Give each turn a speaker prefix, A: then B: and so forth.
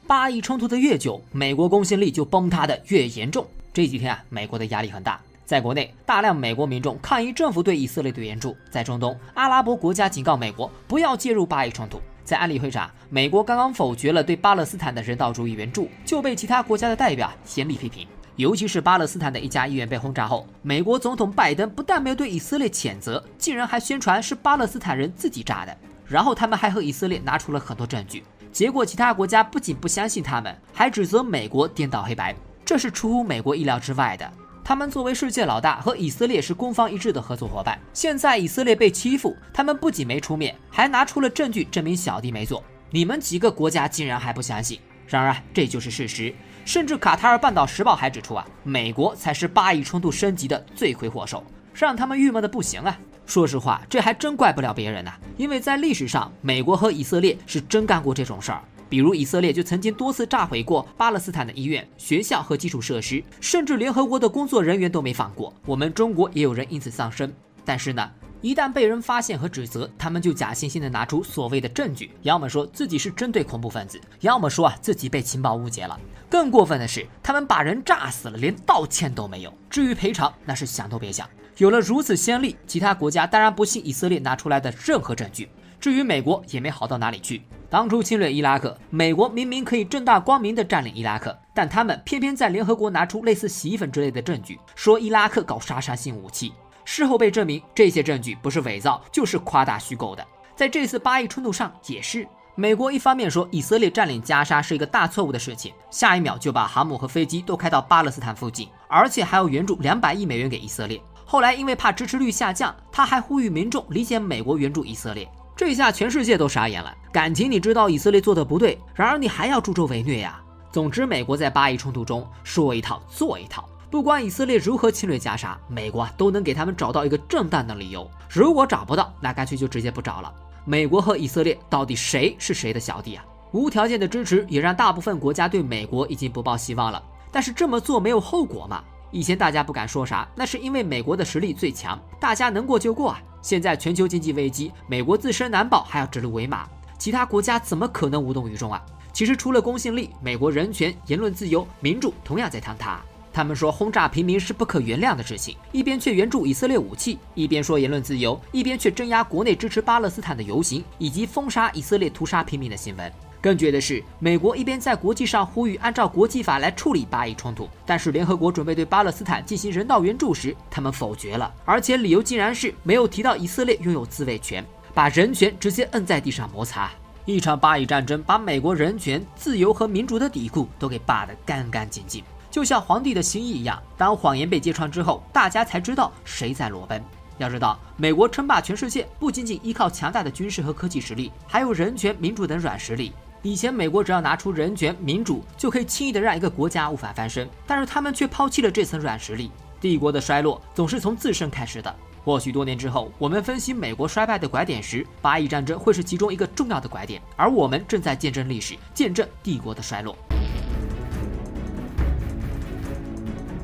A: 巴以冲突的越久，美国公信力就崩塌的越严重。这几天啊，美国的压力很大。在国内，大量美国民众抗议政府对以色列的援助；在中东，阿拉伯国家警告美国不要介入巴以冲突。在安理会上，美国刚刚否决了对巴勒斯坦的人道主义援助，就被其他国家的代表严厉批评。尤其是巴勒斯坦的一家医院被轰炸后，美国总统拜登不但没有对以色列谴责，竟然还宣传是巴勒斯坦人自己炸的。然后他们还和以色列拿出了很多证据，结果其他国家不仅不相信他们，还指责美国颠倒黑白，这是出乎美国意料之外的。他们作为世界老大，和以色列是攻防一致的合作伙伴。现在以色列被欺负，他们不仅没出面，还拿出了证据证明小弟没做。你们几个国家竟然还不相信？然而这就是事实。甚至卡塔尔半岛时报还指出啊，美国才是巴以冲突升级的罪魁祸首，让他们郁闷的不行啊。说实话，这还真怪不了别人啊，因为在历史上，美国和以色列是真干过这种事儿。比如以色列就曾经多次炸毁过巴勒斯坦的医院、学校和基础设施，甚至联合国的工作人员都没放过。我们中国也有人因此丧生。但是呢，一旦被人发现和指责，他们就假惺惺地拿出所谓的证据，要么说自己是针对恐怖分子，要么说自己被情报误解了。更过分的是，他们把人炸死了，连道歉都没有。至于赔偿，那是想都别想。有了如此先例，其他国家当然不信以色列拿出来的任何证据。至于美国，也没好到哪里去。当初侵略伊拉克，美国明明可以正大光明地占领伊拉克，但他们偏偏在联合国拿出类似洗衣粉之类的证据，说伊拉克搞杀伤性武器。事后被证明，这些证据不是伪造，就是夸大虚构的。在这次巴以冲突上也是，美国一方面说以色列占领加沙是一个大错误的事情，下一秒就把航母和飞机都开到巴勒斯坦附近，而且还要援助200亿美元给以色列。后来因为怕支持率下降，他还呼吁民众理解美国援助以色列。这下全世界都傻眼了，感情你知道以色列做的不对，然而你还要助纣为虐呀。总之，美国在巴以冲突中说一套做一套，不管以色列如何侵略加沙，美国都能给他们找到一个正当的理由。如果找不到，那干脆就直接不找了。美国和以色列到底谁是谁的小弟啊？无条件的支持也让大部分国家对美国已经不抱希望了。但是这么做没有后果吗？以前大家不敢说啥，那是因为美国的实力最强，大家能过就过啊。现在全球经济危机，美国自身难保，还要指鹿为马，其他国家怎么可能无动于衷啊？其实除了公信力，美国人权、言论自由、民主同样在坍塌。他们说轰炸平民是不可原谅的事情，一边却援助以色列武器，一边说言论自由，一边却镇压国内支持巴勒斯坦的游行，以及封杀以色列屠杀平民的新闻。更绝的是，美国一边在国际上呼吁按照国际法来处理巴以冲突，但是联合国准备对巴勒斯坦进行人道援助时，他们否决了，而且理由竟然是没有提到以色列拥有自卫权，把人权直接摁在地上摩擦。一场巴以战争把美国人权、自由和民主的底裤都给扒得干干净净，就像皇帝的新衣一样。当谎言被揭穿之后，大家才知道谁在裸奔。要知道，美国称霸全世界不仅仅依靠强大的军事和科技实力，还有人权、民主等软实力。以前美国只要拿出人权、民主，就可以轻易的让一个国家无法翻身，但是他们却抛弃了这层软实力。帝国的衰落总是从自身开始的。或许多年之后，我们分析美国衰败的拐点时，巴以战争会是其中一个重要的拐点，而我们正在见证历史，见证帝国的衰落。